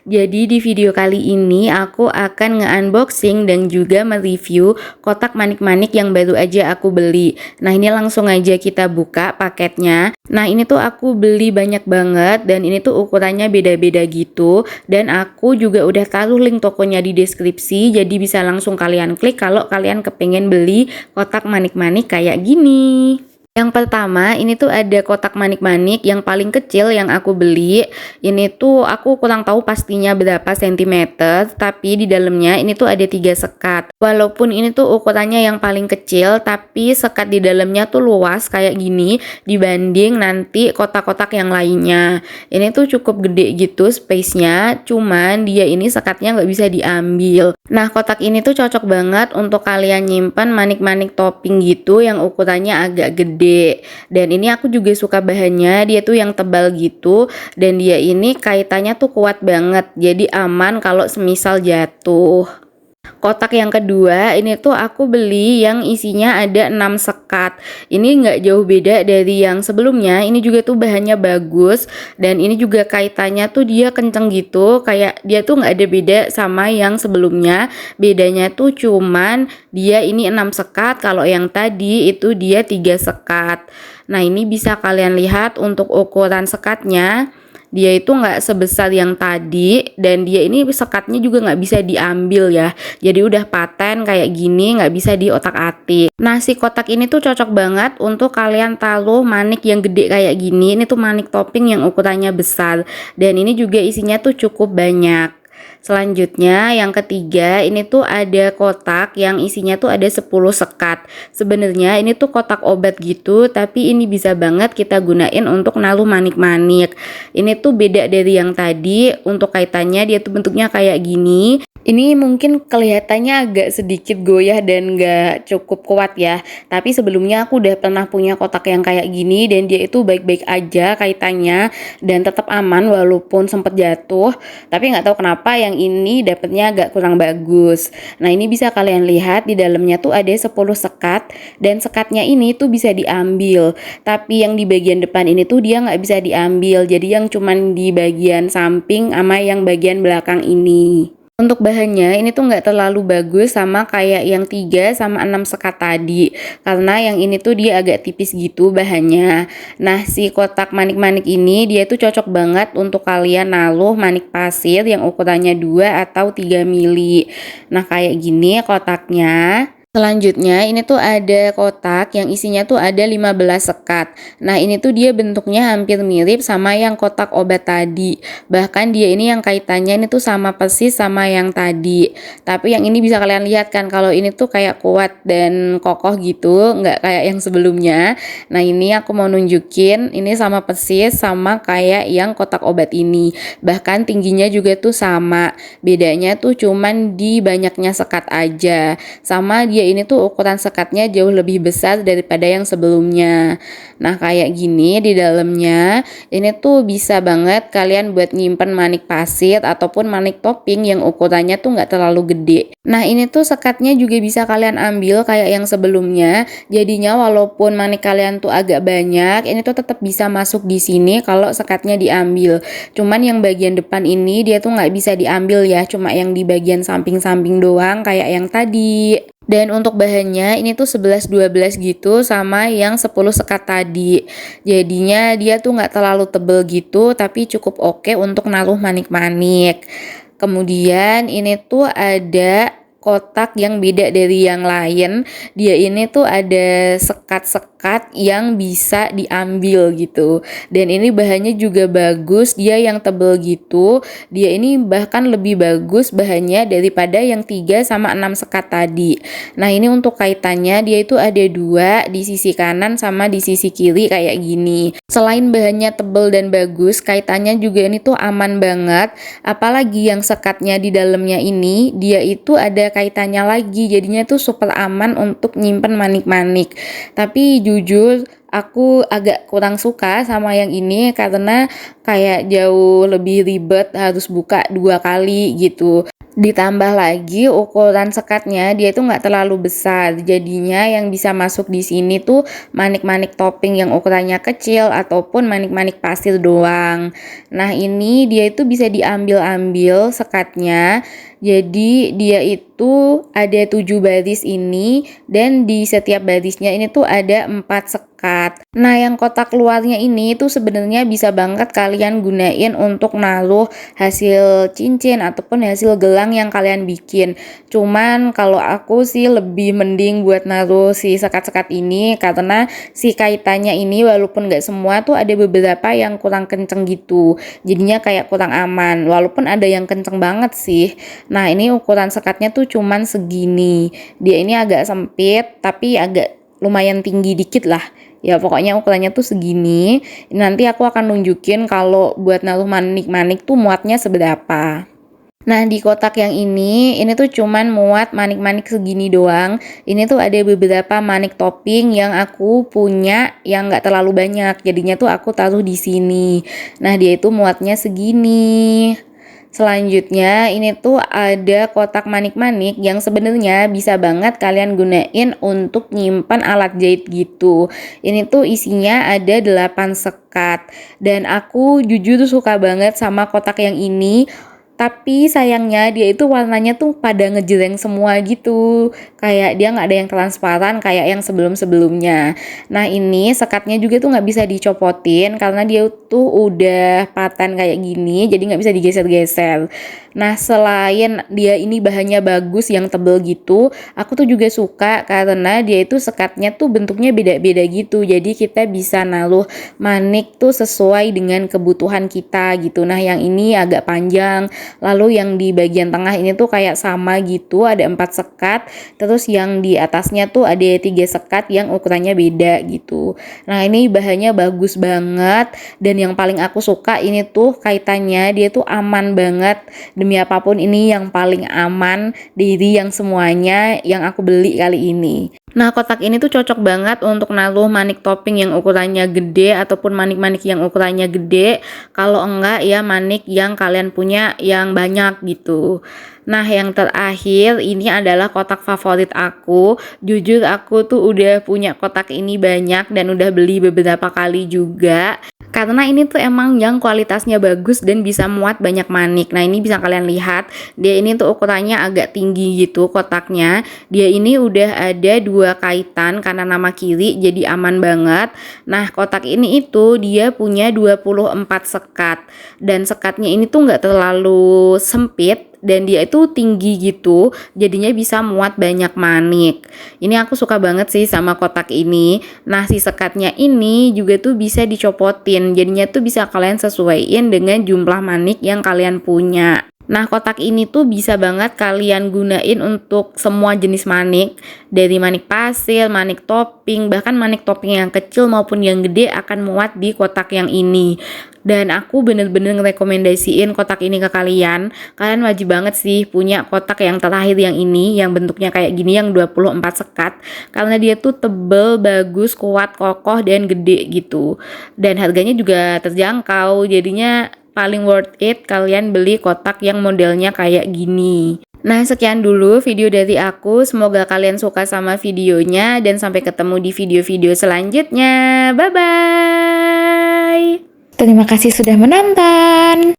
Jadi di video kali ini aku akan nge-unboxing dan juga mereview kotak manik-manik yang baru aja aku beli. Nah, ini langsung aja kita buka paketnya. Nah, ini tuh aku beli banyak banget dan ini tuh ukurannya beda-beda gitu. Dan aku juga udah taruh link tokonya di deskripsi, jadi bisa langsung kalian klik kalau kalian kepengen beli kotak manik-manik kayak gini. Yang pertama, ini tuh ada kotak manik-manik yang paling kecil yang aku beli. Ini tuh aku kurang tahu pastinya berapa sentimeter, tapi di dalamnya ini tuh ada 3 sekat. Walaupun ini tuh ukurannya yang paling kecil, tapi sekat di dalamnya tuh luas kayak gini dibanding nanti kotak-kotak yang lainnya. Ini tuh cukup gede gitu space-nya, cuman dia ini sekatnya nggak bisa diambil. Nah, kotak ini tuh cocok banget untuk kalian nyimpan manik-manik topping gitu yang ukurannya agak gede. Dan ini aku juga suka bahannya, dia tuh yang tebal gitu dan dia ini kaitannya tuh kuat banget, jadi aman kalau semisal jatuh. Kotak yang kedua ini tuh aku beli yang isinya ada 6 sekat. Ini nggak jauh beda dari yang sebelumnya. Ini juga tuh bahannya bagus dan ini juga kaitannya tuh dia kenceng gitu, kayak dia tuh nggak ada beda sama yang sebelumnya. Bedanya tuh cuman dia ini 6 sekat, kalau yang tadi itu dia 3 sekat. Nah, ini bisa kalian lihat untuk ukuran sekatnya. Dia itu nggak sebesar yang tadi dan dia ini sekatnya juga nggak bisa diambil ya, jadi udah paten kayak gini, nggak bisa diotak-atik. Nah, si kotak ini tuh cocok banget untuk kalian taruh manik yang gede kayak gini. Ini tuh manik topping yang ukurannya besar dan ini juga isinya tuh cukup banyak. Selanjutnya yang ketiga, ini tuh ada kotak yang isinya tuh ada 10 sekat. Sebenarnya ini tuh kotak obat gitu, tapi ini bisa banget kita gunain untuk naruh manik-manik. Ini tuh beda dari yang tadi, untuk kaitannya dia tuh bentuknya kayak gini. Ini mungkin kelihatannya agak sedikit goyah dan gak cukup kuat ya. Tapi sebelumnya aku udah pernah punya kotak yang kayak gini dan dia itu baik-baik aja kaitannya dan tetap aman walaupun sempet jatuh. Tapi nggak tahu kenapa yang ini dapetnya agak kurang bagus. Nah, ini bisa kalian lihat di dalamnya tuh ada 10 sekat dan sekatnya ini tuh bisa diambil. Tapi yang di bagian depan ini tuh dia nggak bisa diambil. Jadi yang cuman di bagian samping sama yang bagian belakang ini. Untuk bahannya ini tuh nggak terlalu bagus sama kayak yang 3 sama 6 sekat tadi, karena yang ini tuh dia agak tipis gitu bahannya. Nah, si kotak manik-manik ini dia tuh cocok banget untuk kalian naruh manik pasir yang ukurannya 2 atau 3 mili. Nah, kayak gini kotaknya. Selanjutnya ini tuh ada kotak yang isinya tuh ada 15 sekat. Nah, ini tuh dia bentuknya hampir mirip sama yang kotak obat tadi. Bahkan dia ini yang kaitannya ini tuh sama persis sama yang tadi. Tapi yang ini bisa kalian lihat kan kalau ini tuh kayak kuat dan kokoh gitu, nggak kayak yang sebelumnya. Nah, ini aku mau nunjukin ini sama persis sama kayak yang kotak obat ini. Bahkan tingginya juga tuh sama. Bedanya tuh cuman di banyaknya sekat aja. Sama dia ini tuh ukuran sekatnya jauh lebih besar daripada yang sebelumnya. Nah, kayak gini di dalamnya ini tuh bisa banget kalian buat nyimpen manik pasir ataupun manik topping yang ukurannya tuh nggak terlalu gede. Nah, ini tuh sekatnya juga bisa kalian ambil kayak yang sebelumnya. Jadinya walaupun manik kalian tuh agak banyak, ini tuh tetap bisa masuk di sini kalau sekatnya diambil. Cuman yang bagian depan ini dia tuh nggak bisa diambil ya, cuma yang di bagian samping-samping doang kayak yang tadi. Dan untuk bahannya ini tuh 11-12 gitu sama yang 10 sekat tadi. Jadinya dia tuh nggak terlalu tebel gitu, tapi cukup oke untuk naruh manik-manik. Kemudian ini tuh ada kotak yang beda dari yang lain. Dia ini tuh ada sekat-sekat yang bisa diambil gitu. Dan ini bahannya juga bagus, dia yang tebel gitu. Dia ini bahkan lebih bagus bahannya daripada yang 3 sama 6 sekat tadi. Nah, ini untuk kaitannya dia itu ada 2 di sisi kanan sama di sisi kiri kayak gini. Selain bahannya tebel dan bagus, kaitannya juga ini tuh aman banget. Apalagi yang sekatnya di dalamnya ini, dia itu ada kaitannya lagi, jadinya tuh super aman untuk nyimpen manik-manik. Tapi jujur aku agak kurang suka sama yang ini karena kayak jauh lebih ribet, harus buka 2 kali gitu. Ditambah lagi ukuran sekatnya dia itu nggak terlalu besar, jadinya yang bisa masuk di sini tuh manik-manik topping yang ukurannya kecil ataupun manik-manik pasir doang. Nah ini dia itu bisa diambil-ambil sekatnya, jadi dia itu ada 7 baris ini dan di setiap barisnya ini tuh ada 4 sekat. Nah yang kotak luarnya ini tuh sebenarnya bisa banget kalian gunain untuk naruh hasil cincin ataupun hasil gelang yang kalian bikin. Cuman kalau aku sih lebih mending buat naruh si sekat-sekat ini karena si kaitannya ini walaupun nggak semua tuh ada beberapa yang kurang kenceng gitu. Jadinya kayak kurang aman. Walaupun ada yang kenceng banget sih. Nah ini ukuran sekatnya tuh cuman segini. Dia ini agak sempit tapi agak lumayan tinggi dikit lah. Ya pokoknya ukurannya tuh segini. Nanti aku akan nunjukin kalau buat naruh manik-manik tuh muatnya seberapa. Nah di kotak yang ini tuh cuman muat manik-manik segini doang. Ini tuh ada beberapa manik topping yang aku punya yang nggak terlalu banyak. Jadinya tuh aku taruh di sini. Nah dia itu muatnya segini. Selanjutnya ini tuh ada kotak manik-manik yang sebenarnya bisa banget kalian gunain untuk nyimpan alat jahit gitu. Ini tuh isinya ada 8 sekat dan aku jujur suka banget sama kotak yang ini. Tapi sayangnya dia itu warnanya tuh pada ngejreng semua gitu. Kayak dia nggak ada yang transparan kayak yang sebelum-sebelumnya. Nah ini sekatnya juga tuh nggak bisa dicopotin karena dia tuh udah paten kayak gini. Jadi nggak bisa digeser-geser. Nah selain dia ini bahannya bagus yang tebel gitu, aku tuh juga suka karena dia itu sekatnya tuh bentuknya beda-beda gitu. Jadi kita bisa naruh manik tuh sesuai dengan kebutuhan kita gitu. Nah yang ini agak panjang, lalu yang di bagian tengah ini tuh kayak sama gitu, ada 4 sekat, terus yang di atasnya tuh ada 3 sekat yang ukurannya beda gitu. Nah ini bahannya bagus banget dan yang paling aku suka ini tuh kaitannya dia tuh aman banget. Demi apapun ini yang paling aman dari yang semuanya yang aku beli kali ini. Nah kotak ini tuh cocok banget untuk naruh manik topping yang ukurannya gede ataupun manik-manik yang ukurannya gede. Kalau enggak ya manik yang kalian punya yang banyak gitu. Nah yang terakhir ini adalah kotak favorit aku. Jujur aku tuh udah punya kotak ini banyak dan udah beli beberapa kali juga. Karena ini tuh emang yang kualitasnya bagus dan bisa muat banyak manik. Nah ini bisa kalian lihat, dia ini tuh ukurannya agak tinggi gitu kotaknya. Dia ini udah ada 2 kaitan kanan sama kiri jadi aman banget. Nah kotak ini itu dia punya 24 sekat. Dan sekatnya ini tuh nggak terlalu sempit dan dia itu tinggi gitu, jadinya bisa muat banyak manik. Ini aku suka banget sih sama kotak ini. Nah si sekatnya ini juga tuh bisa dicopotin, jadinya tuh bisa kalian sesuaiin dengan jumlah manik yang kalian punya. Nah kotak ini tuh bisa banget kalian gunain untuk semua jenis manik, dari manik pasir, manik topping, bahkan manik topping yang kecil maupun yang gede akan muat di kotak yang ini. Dan aku bener-bener ngerekomendasiin kotak ini ke kalian. Kalian wajib banget sih punya kotak yang terakhir yang ini, yang bentuknya kayak gini, yang 24 sekat. Karena dia tuh tebel, bagus, kuat, kokoh, dan gede gitu. Dan harganya juga terjangkau, jadinya paling worth it kalian beli kotak yang modelnya kayak gini. Nah sekian dulu video dari aku, semoga kalian suka sama videonya dan sampai ketemu di video-video selanjutnya. Bye bye. Terima kasih sudah menonton.